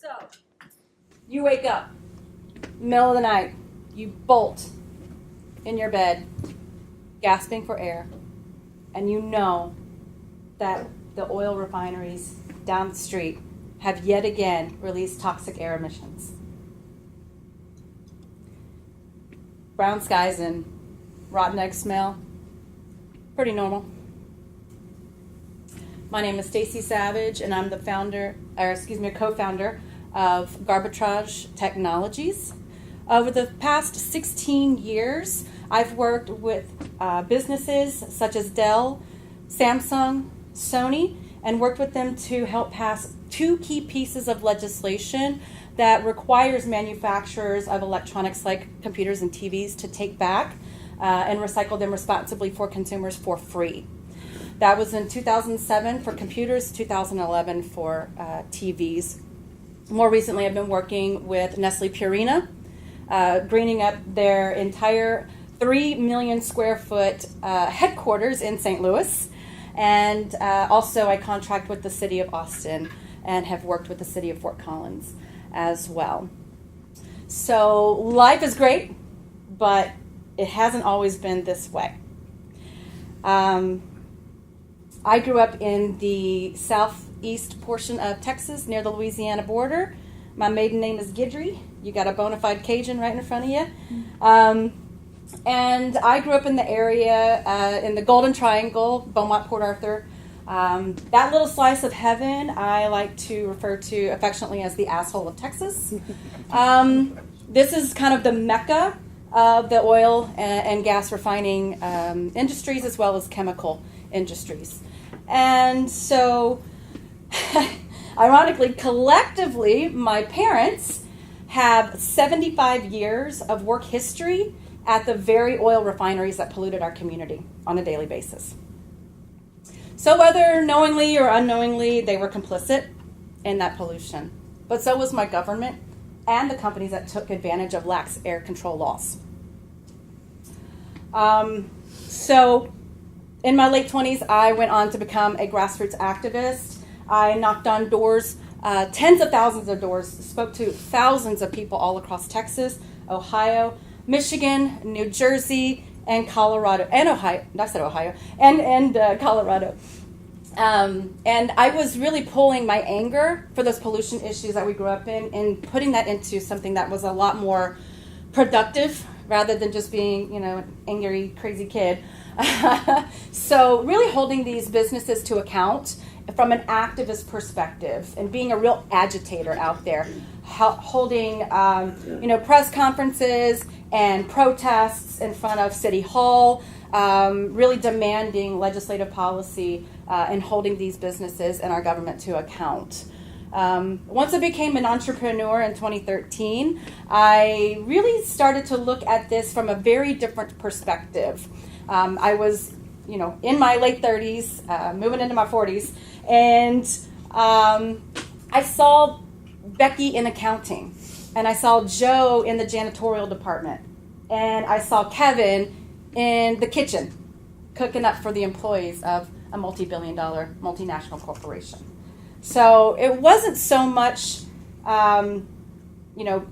So, you wake up, middle of the night, you bolt in your bed, gasping for air, and you know that the oil refineries down the street have yet again released toxic air emissions. Brown skies and rotten egg smell, pretty normal. My name is Stacy Savage, and I'm the co-founder of Garbitrage.tech. Over the past 16 years, I've worked with businesses such as Dell, Samsung, Sony, and worked with them to help pass two key pieces of legislation that requires manufacturers of electronics like computers and TVs to take back and recycle them responsibly for consumers for free. That was in 2007 for computers, 2011 for TVs. More recently, I've been working with Nestle Purina, greening up their entire 3 million square foot headquarters in St. Louis. And also I contract with the city of Austin and have worked with the city of Fort Collins as well. So life is great, but it hasn't always been this way. I grew up in the southeast portion of Texas near the Louisiana border. My maiden name is Guidry. You got a bona fide Cajun right in front of you. And I grew up in the area in the Golden Triangle, Beaumont, Port Arthur. That little slice of heaven I like to refer to affectionately as the asshole of Texas. This is kind of the mecca of the oil and gas refining industries as well as chemical industries. And so, ironically, collectively, my parents have 75 years of work history at the very oil refineries that polluted our community on a daily basis. So whether knowingly or unknowingly, they were complicit in that pollution. But so was my government and the companies that took advantage of lax air control laws. So in my late 20s, I went on to become a grassroots activist. I knocked on doors, tens of thousands of doors, spoke to thousands of people all across Texas, Ohio, Michigan, New Jersey, and Colorado, and Ohio. I said Ohio, and Colorado. And I was really pulling my anger for those pollution issues that we grew up in and putting that into something that was a lot more productive rather than just being, an angry, crazy kid. So really holding these businesses to account from an activist perspective and being a real agitator out there, holding, press conferences and protests in front of City Hall, really demanding legislative policy and holding these businesses and our government to account. Once I became an entrepreneur in 2013, I really started to look at this from a very different perspective. I was, in my late 30s, moving into my 40s, and I saw Becky in accounting, and I saw Joe in the janitorial department, and I saw Kevin in the kitchen cooking up for the employees of a multi-billion-dollar multinational corporation. So it wasn't so much,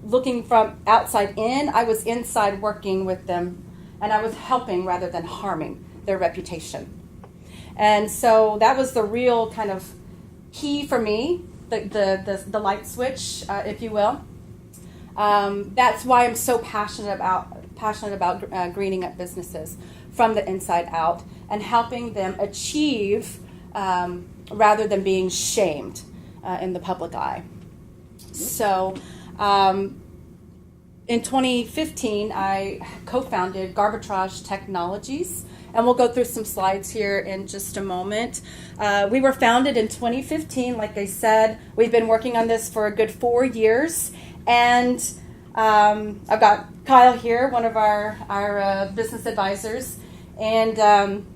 looking from outside in. I was inside working with them, and I was helping rather than harming their reputation. And so that was the real kind of key for me, the light switch, if you will. That's why I'm so passionate about greening up businesses from the inside out and helping them achieve rather than being shamed in the public eye. So in 2015, I co-founded Garbitrage.tech, and we'll go through some slides here in just a moment. We were founded in 2015, like I said. We've been working on this for a good 4 years, and I've got Kyle here, one of our business advisors, and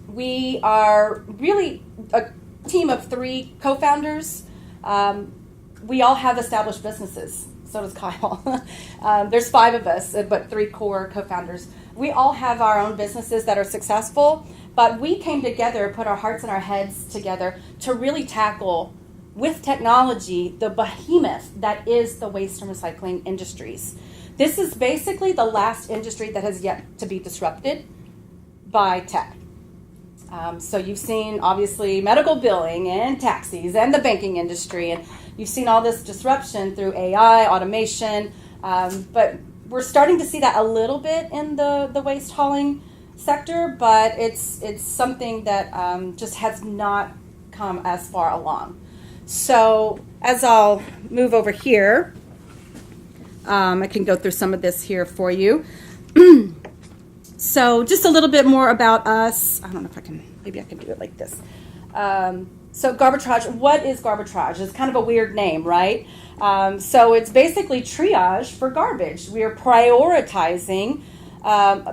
we are really a team of 3 co-founders. We all have established businesses. So does Kyle. There's 5 of us, but 3 core co-founders. We all have our own businesses that are successful, but we came together, put our hearts and our heads together to really tackle with technology, the behemoth that is the waste and recycling industries. This is basically the last industry that has yet to be disrupted by tech. So you've seen, obviously, medical billing and taxis and the banking industry, and you've seen all this disruption through AI, automation, but we're starting to see that a little bit in the waste hauling sector, but it's something that just has not come as far along. So as I'll move over here, I can go through some of this here for you. So just a little bit more about us. I don't know if I can, maybe I can do it like this. So Garbitrage, what is Garbitrage? It's kind of a weird name, right? So it's basically triage for garbage. We are prioritizing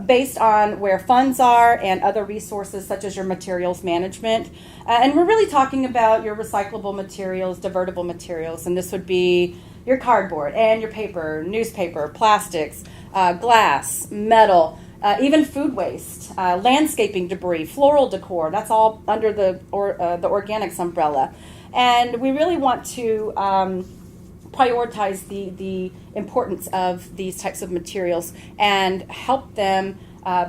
based on where funds are and other resources such as your materials management. And we're really talking about your recyclable materials, divertible materials, and this would be your cardboard and your paper, newspaper, plastics, glass, metal, even food waste, landscaping debris, floral decor. That's all under the organics umbrella. And we really want to prioritize the importance of these types of materials and help them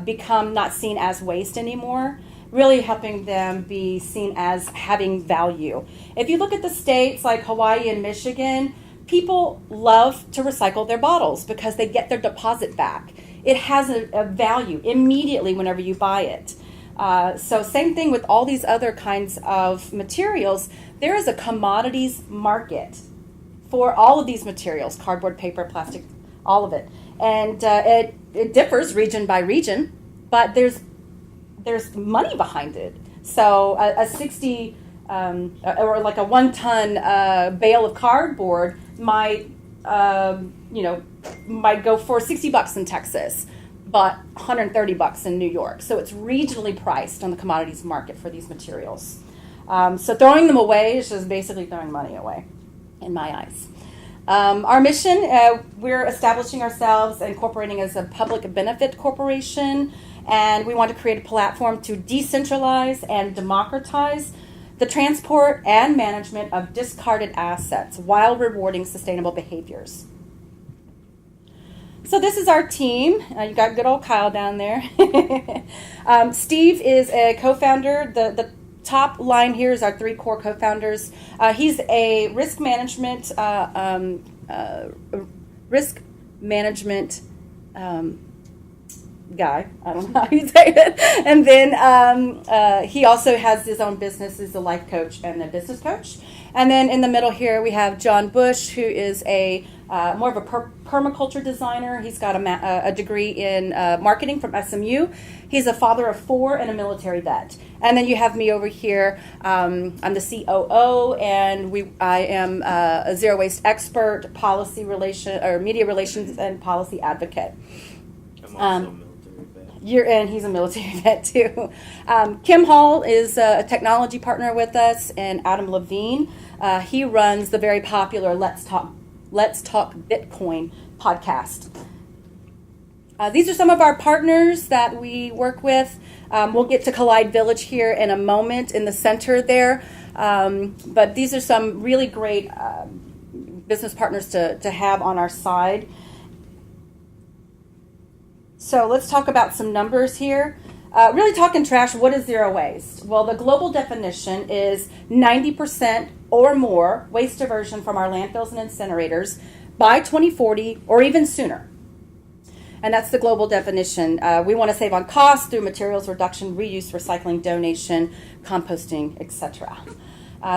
become not seen as waste anymore, really helping them be seen as having value. If you look at the states like Hawaii and Michigan, people love to recycle their bottles because they get their deposit back. It has a value immediately whenever you buy it. So same thing with all these other kinds of materials. There is a commodities market for all of these materials, cardboard, paper, plastic, all of it. And it differs region by region, but there's money behind it. So a 60 or like a 1 ton bale of cardboard might go for $60 in Texas, but $130 in New York. So it's regionally priced on the commodities market for these materials. So throwing them away is just basically throwing money away, in my eyes. Our mission, we're establishing ourselves, incorporating as a public benefit corporation, and we want to create a platform to decentralize and democratize the transport and management of discarded assets while rewarding sustainable behaviors. So this is our team. You got good old Kyle down there. Steve is a co-founder. The top line here is our 3 core co-founders. He's a risk management guy. I don't know how you say it. And then he also has his own business as a life coach and a business coach. And then in the middle here we have John Bush, who is a more of a permaculture designer. He's got a degree in marketing from SMU. He's a father of 4 and a military vet. And then you have me over here. I'm the COO, and I am a zero waste expert, media relations and policy advocate. I'm also a military vet. And he's a military vet too. Kim Hall is a technology partner with us, and Adam Levine. He runs the very popular Let's Talk Bitcoin podcast. These are some of our partners that we work with. We'll get to Collide Village here in a moment in the center there. But these are some really great business partners to have on our side. So let's talk about some numbers here. Really talking trash, what is zero waste? Well, the global definition is 90% or more waste diversion from our landfills and incinerators by 2040 or even sooner. And that's the global definition. We want to save on costs through materials reduction, reuse, recycling, donation, composting, etc.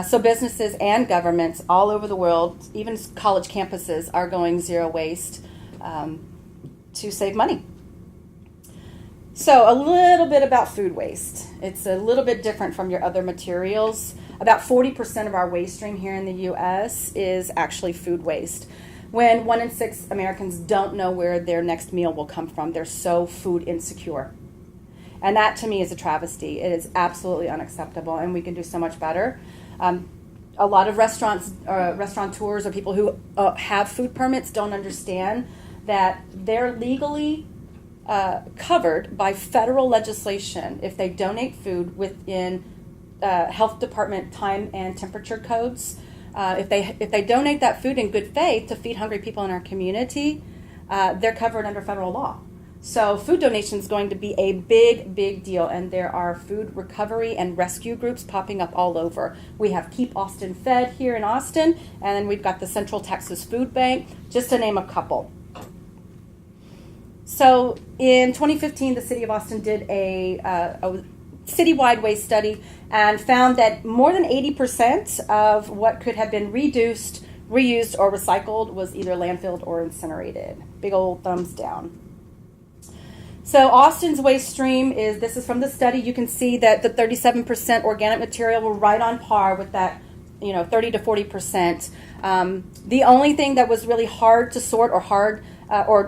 So businesses and governments all over the world, even college campuses, are going zero waste to save money. So a little bit about food waste. It's a little bit different from your other materials. About 40% of our waste stream here in the U.S. is actually food waste. When 1 in 6 Americans don't know where their next meal will come from, they're so food insecure. And that to me is a travesty. It is absolutely unacceptable, and we can do so much better. A lot of restaurateurs or people who have food permits don't understand that they're legally covered by federal legislation if they donate food within health department time and temperature codes. if they donate that food in good faith to feed hungry people in our community, they're covered under federal law. So food donation is going to be a big, big deal, and there are food recovery and rescue groups popping up all over. We have Keep Austin Fed here in Austin, and then we've got the Central Texas Food Bank, just to name a couple. So in 2015, the City of Austin did a citywide waste study and found that more than 80% of what could have been reduced, reused, or recycled was either landfilled or incinerated. Big old thumbs down. So Austin's waste stream this is from the study. You can see that the 37% organic material were right on par with that, 30 to 40%. The only thing that was really hard to sort or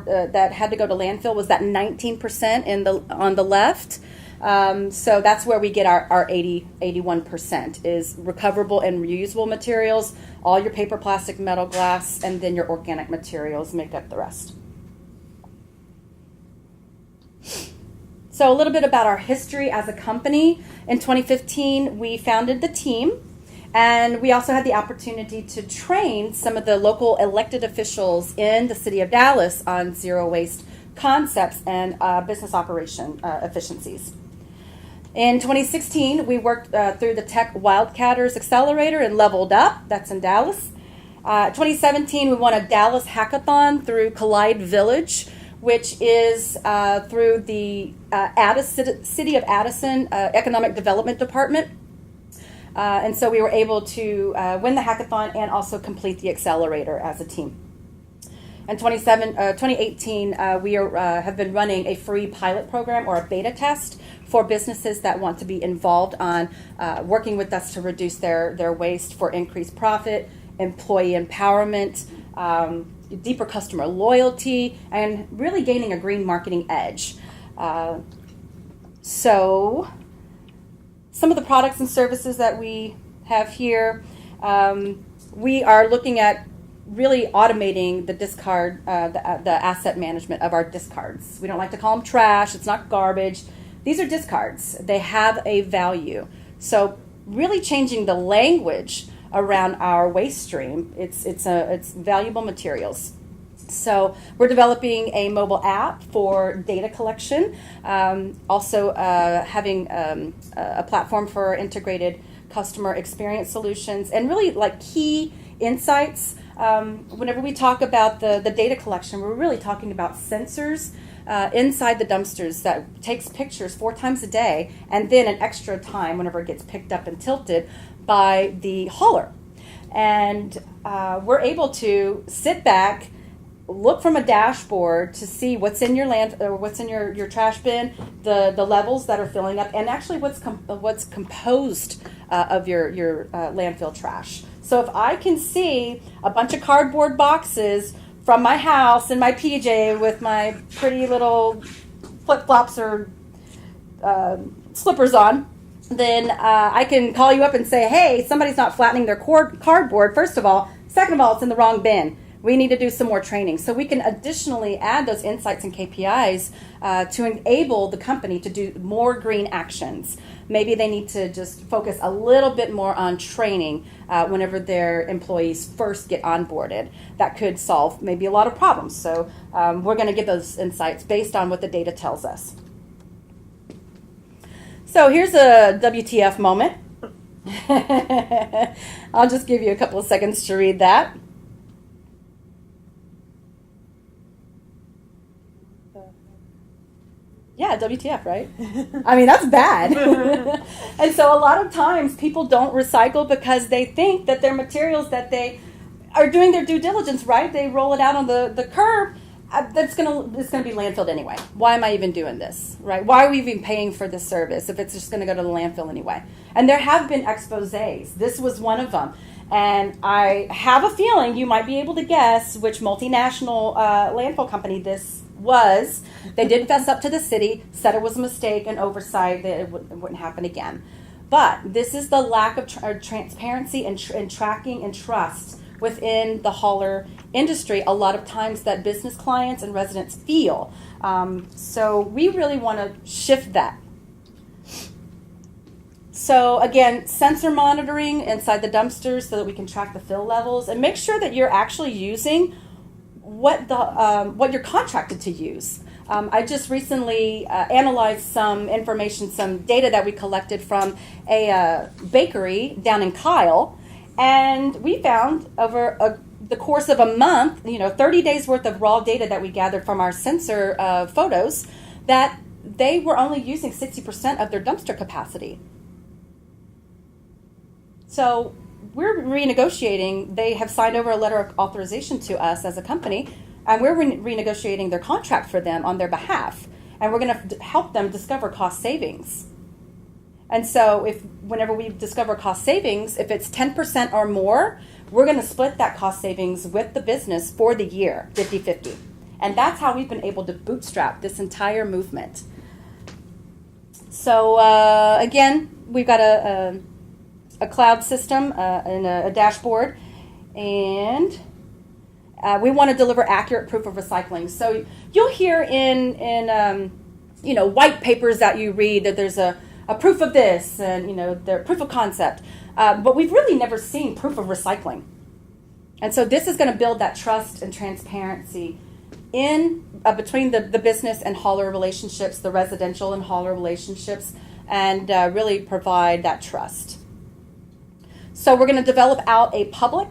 that had to go to landfill was that 19% on the left. So that's where we get our 81% is recoverable and reusable materials. All your paper, plastic, metal, glass, and then your organic materials make up the rest. So a little bit about our history as a company. In 2015, we founded the team, and we also had the opportunity to train some of the local elected officials in the city of Dallas on zero waste concepts and business operation efficiencies. In 2016, we worked through the Tech Wildcatters Accelerator and leveled up. That's in Dallas. 2017, we won a Dallas hackathon through Collide Village, which is through the City of Addison Economic Development Department. And so we were able to win the hackathon and also complete the accelerator as a team. In 2018, we have been running a free pilot program or a beta test for businesses that want to be involved on working with us to reduce their waste for increased profit, employee empowerment, deeper customer loyalty, and really gaining a green marketing edge. So some of the products and services that we have here, we are looking at really automating the discard, the asset management of our discards. We don't like to call them trash. It's not garbage. These are discards. They have a value. So really changing the language around our waste stream. It's valuable materials. So we're developing a mobile app for data collection. Also having a platform for integrated customer experience solutions and really like key insights. Whenever we talk about the data collection, we're really talking about sensors inside the dumpsters that takes pictures 4 times a day, and then an extra time whenever it gets picked up and tilted by the hauler. And we're able to sit back, look from a dashboard to see what's in your what's in your trash bin, the levels that are filling up, and actually what's composed of your landfill trash. So if I can see a bunch of cardboard boxes from my house in my PJ with my pretty little flip-flops or slippers on, then I can call you up and say, hey, somebody's not flattening their cardboard, first of all. Second of all, it's in the wrong bin. We need to do some more training. So we can additionally add those insights and KPIs to enable the company to do more green actions. Maybe they need to just focus a little bit more on training whenever their employees first get onboarded. That could solve maybe a lot of problems. So we're going to give those insights based on what the data tells us. So here's a WTF moment. I'll just give you a couple of seconds to read that. Yeah, WTF, right? I mean, that's bad. And so a lot of times people don't recycle because they think that their materials that they are doing their due diligence, right? They roll it out on the curb. It's gonna be landfilled anyway. Why am I even doing this, right? Why are we even paying for this service if it's just going to go to the landfill anyway? And there have been exposés. This was one of them. And I have a feeling you might be able to guess which multinational landfill company this was. They did fess up to the city, said it was a mistake and oversight, that it wouldn't happen again. But this is the lack of transparency and tracking and trust within the hauler industry, a lot of times that business clients and residents feel. So we really want to shift that. So again, sensor monitoring inside the dumpsters so that we can track the fill levels and make sure that you're actually using what you're contracted to use. I just recently analyzed some information, some data that we collected from a bakery down in Kyle, and we found over the course of a month, 30 days worth of raw data that we gathered from our sensor photos, that they were only using 60% of their dumpster capacity. So we're renegotiating. They have signed over a letter of authorization to us as a company, and we're renegotiating their contract for them on their behalf. And we're going to help them discover cost savings. And so whenever we discover cost savings, if it's 10% or more, we're going to split that cost savings with the business for the year, 50-50. And that's how we've been able to bootstrap this entire movement. So again, we've got a cloud system and a dashboard, and we want to deliver accurate proof of recycling. So you'll hear in white papers that you read that there's a proof of this and the proof of concept, but we've really never seen proof of recycling. And so this is going to build that trust and transparency in between the business and hauler relationships, the residential and hauler relationships, and really provide that trust. So we're going to develop out a public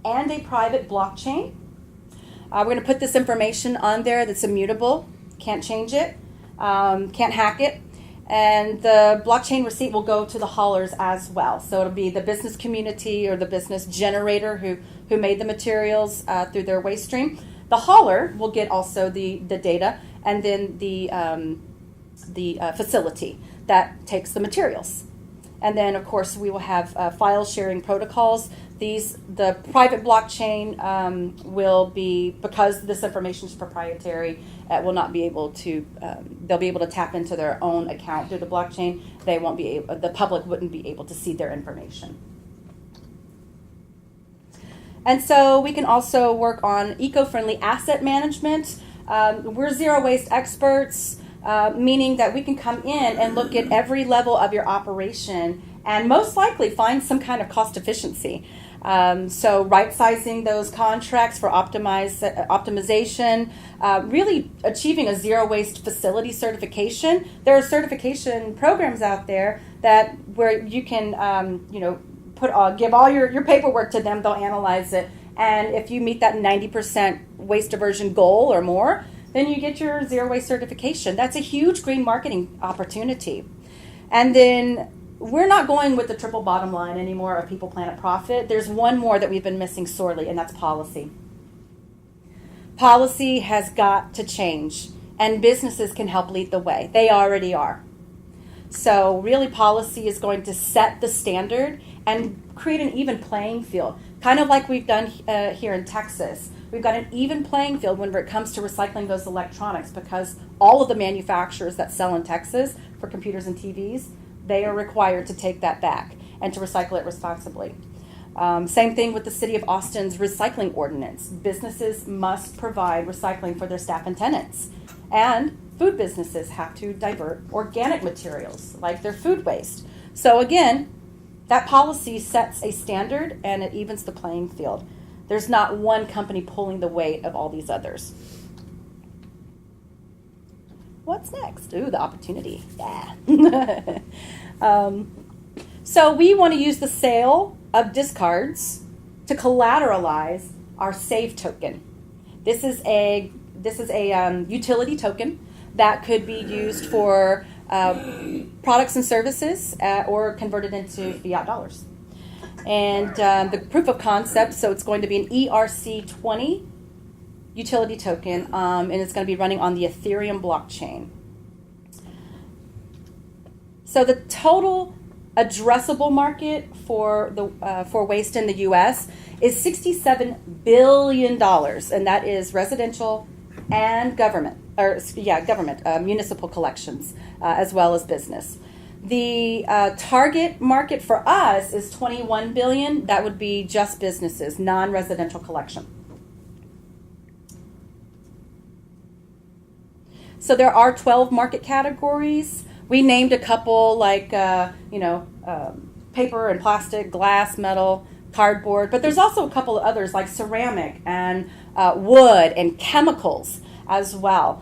and a private blockchain. We're going to put this information on there that's immutable, can't change it, can't hack it. And the blockchain receipt will go to the haulers as well. So it'll be the business community or the business generator who made the materials through their waste stream. The hauler will get also the data, and then the facility that takes the materials. And then, of course, we will have file sharing protocols. The private blockchain will be, because this information is proprietary, will not be able to. They'll be able to tap into their own account through the blockchain. They won't be able. The public wouldn't be able to see their information. And so we can also work on eco-friendly asset management. We're zero waste experts. Meaning that we can come in and look at every level of your operation and most likely find some kind of cost efficiency. So right-sizing those contracts for optimization, really achieving a zero-waste facility certification. There are certification programs out there where you can, give all your paperwork to them. They'll analyze it, and if you meet that 90% waste diversion goal or more, then you get your zero waste certification. That's a huge green marketing opportunity. And then we're not going with the triple bottom line anymore of people, planet, profit. There's one more that we've been missing sorely, and that's policy. Policy has got to change, and businesses can help lead the way. They already are. So really, policy is going to set the standard and create an even playing field, kind of like we've done here in Texas. We've got an even playing field when it comes to recycling those electronics, because all of the manufacturers that sell in Texas for computers and TVs, they are required to take that back and to recycle it responsibly. Same thing with the City of Austin's recycling ordinance. Businesses must provide recycling for their staff and tenants. And food businesses have to divert organic materials like their food waste. So again, that policy sets a standard and it evens the playing field. There's not one company pulling the weight of all these others. What's next? Ooh, the opportunity. Yeah. So we want to use the sale of discards to collateralize our SAVE token. This is a utility token that could be used for products and services or converted into fiat dollars. And the proof of concept, so it's going to be an ERC20 utility token, and it's going to be running on the Ethereum blockchain. So the total addressable market for waste in the U.S. is $67 billion, and that is residential and government, municipal collections, as well as business. The target market for us is $21 billion. That would be just businesses, non-residential collection. So there are 12 market categories. We named a couple like, paper and plastic, glass, metal, cardboard, but there's also a couple of others like ceramic and wood and chemicals as well.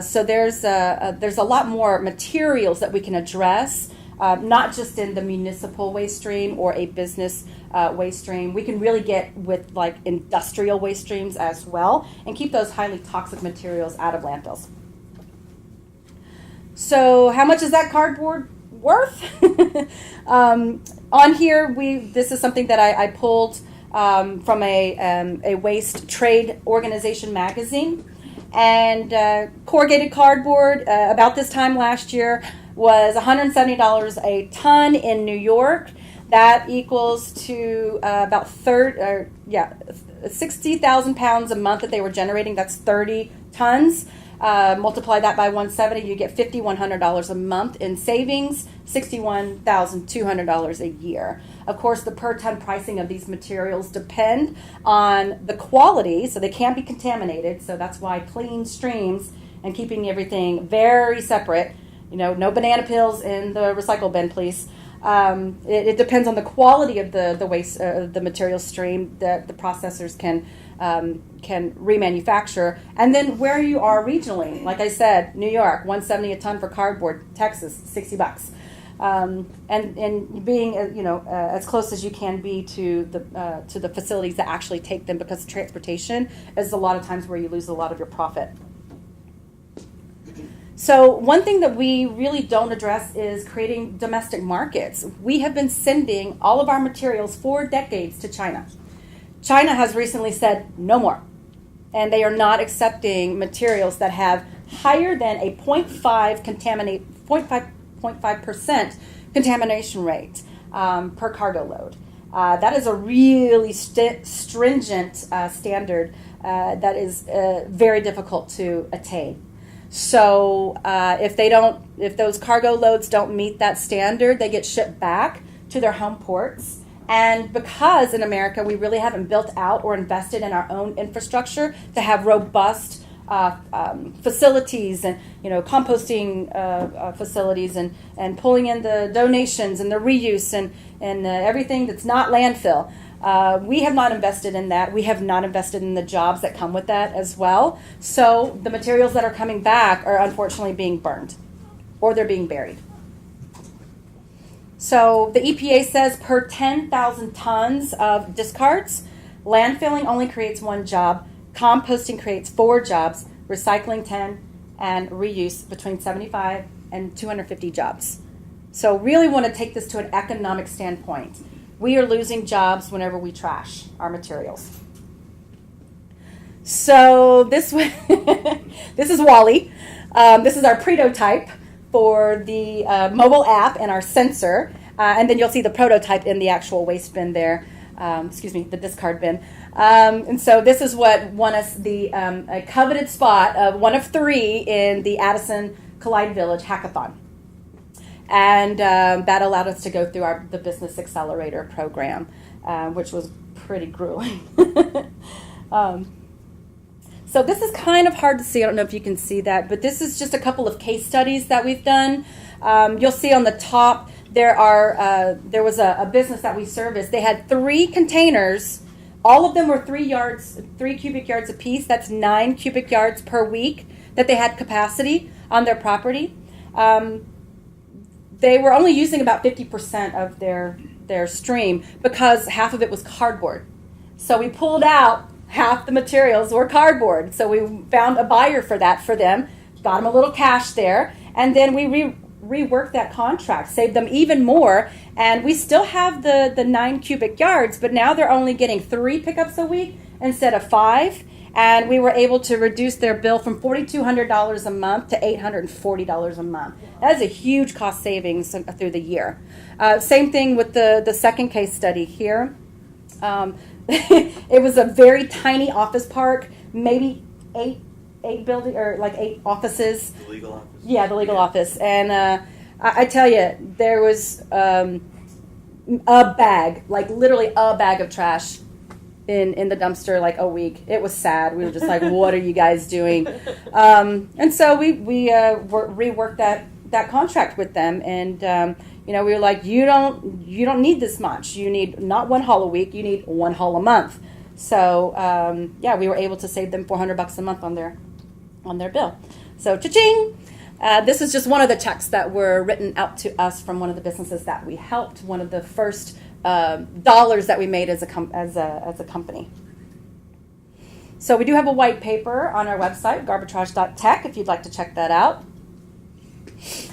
So there's a lot more materials that we can address, not just in the municipal waste stream or a business waste stream. We can really get with like industrial waste streams as well and keep those highly toxic materials out of landfills. So how much is that cardboard worth? On here, this is something that I pulled from a waste trade organization magazine. And corrugated cardboard, about this time last year, was $170 a ton in New York. That equals to about 60,000 pounds a month that they were generating. That's 30 tons. Multiply that by 170, you get $5,100 a month in savings, $61,200 a year. Of course, the per ton pricing of these materials depend on the quality, so they can't be contaminated. So that's why clean streams and keeping everything very separate. No banana peels in the recycle bin, please. It depends on the quality of the waste, the material stream that the processors can remanufacture, and then where you are regionally. Like I said, New York, $170 a ton for cardboard. Texas, $60. And being as close as you can be to the facilities that actually take them, because transportation is a lot of times where you lose a lot of your profit. So one thing that we really don't address is creating domestic markets. We have been sending all of our materials for decades to China. China has recently said no more, and they are not accepting materials that have higher than a 0.5% contamination rate per cargo load. That is a really stringent standard that is very difficult to attain. So if those cargo loads don't meet that standard, they get shipped back to their home ports. And because in America we really haven't built out or invested in our own infrastructure to have robust facilities and composting facilities and pulling in the donations and the reuse and everything that's not landfill. We have not invested in that. We have not invested in the jobs that come with that as well. So the materials that are coming back are unfortunately being burned or they're being buried. So the EPA says per 10,000 tons of discards, landfilling only creates 1 job, composting creates 4 jobs, recycling 10, and reuse between 75 and 250 jobs. So really want to take this to an economic standpoint. We are losing jobs whenever we trash our materials. So this is Wally. This is our prototype for the mobile app and our sensor. And then you'll see the prototype in the actual waste bin there. The discard bin. And so this is what won us a coveted spot of 1 of 3 in the Addison Collide Village Hackathon. And that allowed us to go through the Business Accelerator program, which was pretty grueling. So this is kind of hard to see. I don't know if you can see that, but this is just a couple of case studies that we've done. You'll see on the top there was a business that we serviced. They had 3 containers. All of them were 3 cubic yards apiece. That's 9 cubic yards per week that they had capacity on their property. They were only using about 50% of their stream because half of it was cardboard. So we pulled out half the materials were cardboard. So we found a buyer for that for them, got them a little cash there, and then we reworked that contract, saved them even more, and we still have the 9 cubic yards, but now they're only getting 3 pickups a week instead of 5, and we were able to reduce their bill from $4,200 a month to $840 a month. That is a huge cost savings through the year. Same thing with the second case study here. It was a very tiny office park, maybe 8 building or like 8 offices. The legal office. Yeah, the legal office. And I tell you, there was a bag, like literally a bag of trash in the dumpster like a week. It was sad. We were just like, what are you guys doing? And so we reworked that contract with them, and we were like, you don't need this much. You need not one haul a week. You need one haul a month. So we were able to save them $400 a month on their bill. So cha-ching! This is just one of the checks that were written out to us from one of the businesses that we helped. One of the first dollars that we made as a company. So we do have a white paper on our website, Garbitrage.tech, if you'd like to check that out.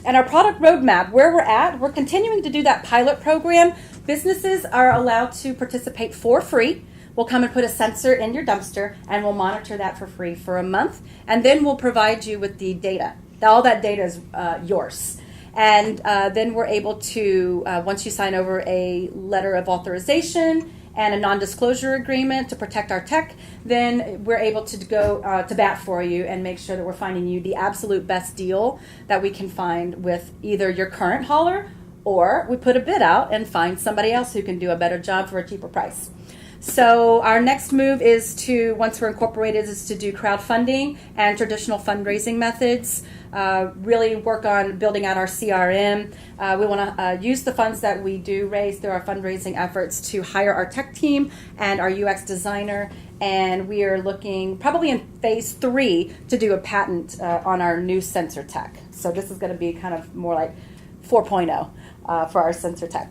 And our product roadmap, where we're at, we're continuing to do that pilot program. Businesses are allowed to participate for free. We'll come and put a sensor in your dumpster, and we'll monitor that for free for a month. And then we'll provide you with the data. All that data is yours. And then we're able to, once you sign over a letter of authorization and a non-disclosure agreement to protect our tech, then we're able to go to bat for you and make sure that we're finding you the absolute best deal that we can find with either your current hauler, or we put a bid out and find somebody else who can do a better job for a cheaper price. So our next move is to, once we're incorporated, is to do crowdfunding and traditional fundraising methods. Really work on building out our CRM. We want to use the funds that we do raise through our fundraising efforts to hire our tech team and our UX designer. And we are looking probably in phase 3 to do a patent on our new sensor tech. So this is going to be kind of more like 4.0 for our sensor tech.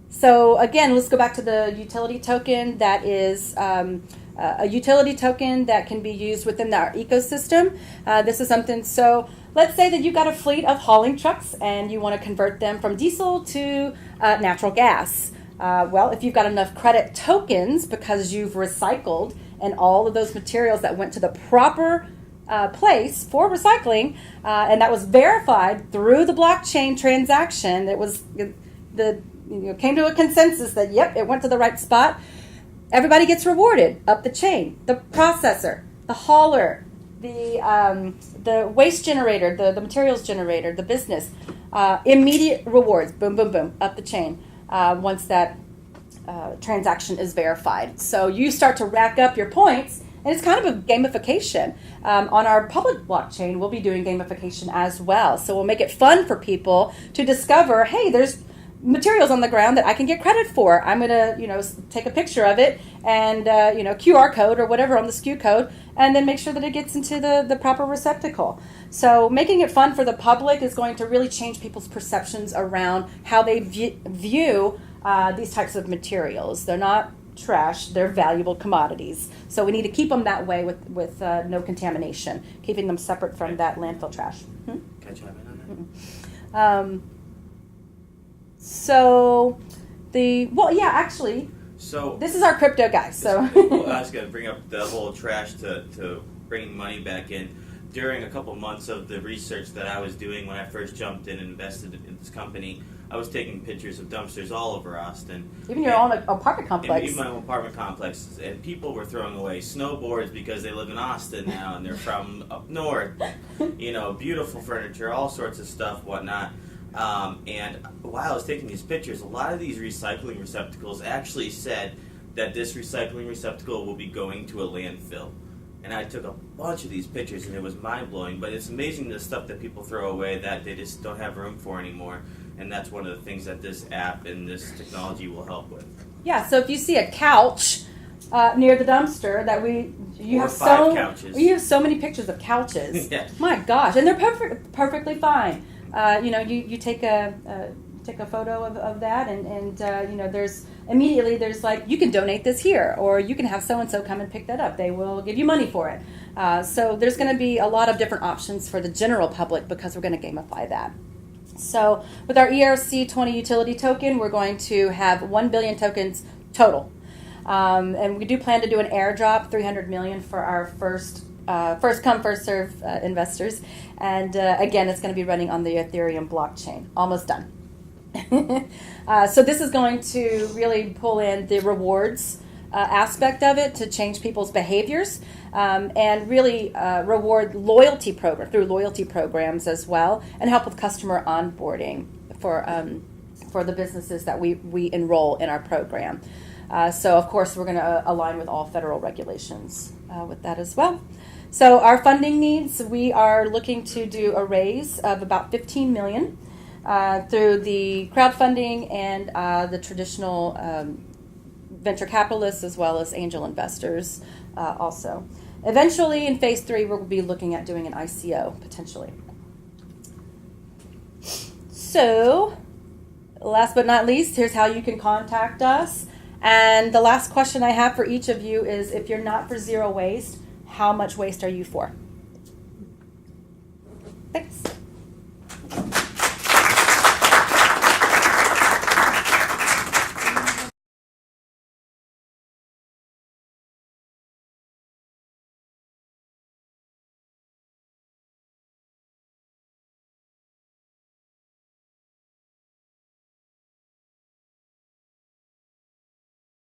So again, let's go back to the utility token. That is a utility token that can be used within our ecosystem. This is something, so let's say that you've got a fleet of hauling trucks and you want to convert them from diesel to natural gas. Well, if you've got enough credit tokens because you've recycled and all of those materials that went to the proper place for recycling, and that was verified through the blockchain transaction, it was came to a consensus that, yep, it went to the right spot. Everybody gets rewarded up the chain. The processor, the hauler, the waste generator, the materials generator, the business. Immediate rewards, boom, boom, boom, up the chain once that transaction is verified. So you start to rack up your points, and it's kind of a gamification. On our public blockchain, we'll be doing gamification as well. So we'll make it fun for people to discover, hey, there's materials on the ground that I can get credit for. I'm going to, take a picture of it and, QR code or whatever on the SKU code, and then make sure that it gets into the proper receptacle. So making it fun for the public is going to really change people's perceptions around how they view these types of materials. They're not trash, they're valuable commodities. So we need to keep them that way with no contamination, keeping them separate from that landfill trash. Can I chime in on that? Mm-hmm. So So this is our crypto guy. So well, I was going to bring up the whole trash to bringing money back in. During a couple months of the research that I was doing when I first jumped in and invested in this company, I was taking pictures of dumpsters all over Austin. Even your own apartment complex. Even my own apartment complex. And people were throwing away snowboards because they live in Austin now and they're from up north. Beautiful furniture, all sorts of stuff, whatnot. And while I was taking these pictures, a lot of these recycling receptacles actually said that this recycling receptacle will be going to a landfill. And I took a bunch of these pictures, and it was mind-blowing. But it's amazing the stuff that people throw away that they just don't have room for anymore. And that's one of the things that this app and this technology will help with. Yeah, so if you see a couch near the dumpster that you have so many pictures of couches. Yeah. My gosh, and they're perfectly fine. You take a photo of that, and there's like, you can donate this here, or you can have so and so come and pick that up. They will give you money for it. So there's going to be a lot of different options for the general public because we're going to gamify that. So with our ERC20 utility token, we're going to have 1 billion tokens total, and we do plan to do an airdrop, 300 million for our first come, first serve investors. And again, it's going to be running on the Ethereum blockchain. Almost done. So this is going to really pull in the rewards aspect of it to change people's behaviors and really reward loyalty programs as well, and help with customer onboarding for the businesses that we enroll in our program. So, of course, we're going to align with all federal regulations with that as well. So, our funding needs, we are looking to do a raise of about $15 million through the crowdfunding and the traditional venture capitalists as well as angel investors also. Eventually, in phase 3, we'll be looking at doing an ICO potentially. So, last but not least, here's how you can contact us. And the last question I have for each of you is, if you're not for zero waste, how much waste are you for? Thanks.